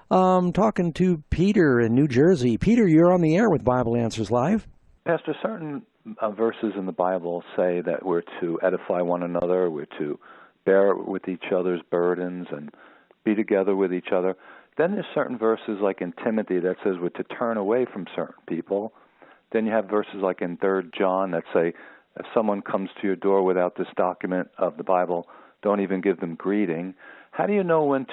Talking to Peter in New Jersey. Peter, you're on the air with Bible Answers Live. Pastor, certain verses in the Bible say that we're to edify one another, we're to bear with each other's burdens and be together with each other. Then there's certain verses like in Timothy that says we're to turn away from certain people. Then you have verses like in 3 John that say if someone comes to your door without this document of the Bible, don't even give them greeting. How do you know when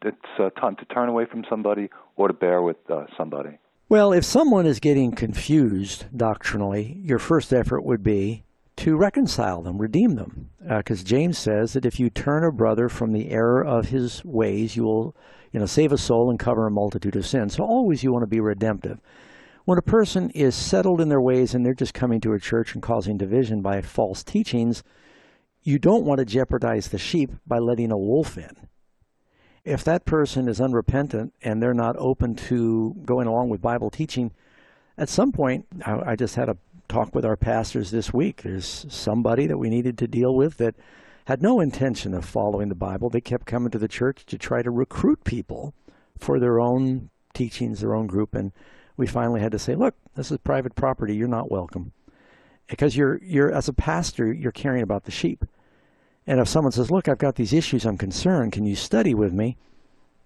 it's time to turn away from somebody or to bear with somebody? Well, if someone is getting confused doctrinally, your first effort would be to reconcile them, redeem them. Because James says that if you turn a brother from the error of his ways, you will save a soul and cover a multitude of sins. So always you want to be redemptive. When a person is settled in their ways and they're just coming to a church and causing division by false teachings, you don't want to jeopardize the sheep by letting a wolf in. If that person is unrepentant and they're not open to going along with Bible teaching, at some point, I just had a talk with our pastors this week. There's somebody that we needed to deal with that had no intention of following the Bible. They kept coming to the church to try to recruit people for their own teachings, their own group. And we finally had to say, look, this is private property. You're not welcome. Because you're as a pastor, you're caring about the sheep. And if someone says, look, I've got these issues, I'm concerned, can you study with me?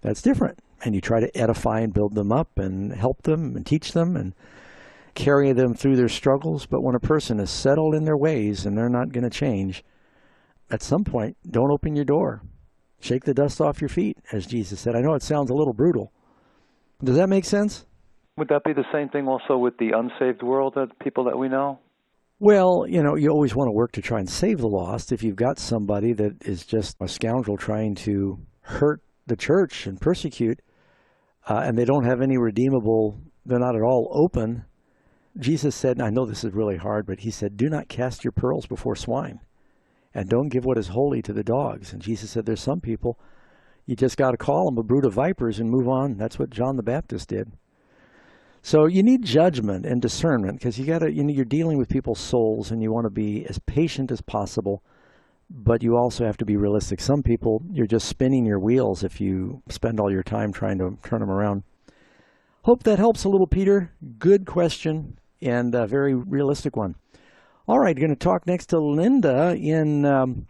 That's different. And you try to edify and build them up and help them and teach them and carry them through their struggles. But when a person is settled in their ways and they're not going to change, at some point, don't open your door. Shake the dust off your feet, as Jesus said. I know it sounds a little brutal. Does that make sense? Would that be the same thing also with the unsaved world, people that we know? Well, you always want to work to try and save the lost. If you've got somebody that is just a scoundrel trying to hurt the church and persecute, and they don't have any redeemable, they're not at all open. Jesus said, and I know this is really hard, but he said, do not cast your pearls before swine, and don't give what is holy to the dogs. And Jesus said, there's some people, you just got to call them a brood of vipers and move on. That's what John the Baptist did. So you need judgment and discernment because you're dealing with people's souls and you want to be as patient as possible, but you also have to be realistic. Some people, you're just spinning your wheels if you spend all your time trying to turn them around. Hope that helps a little, Peter. Good question and a very realistic one. All right, going to talk next to Linda in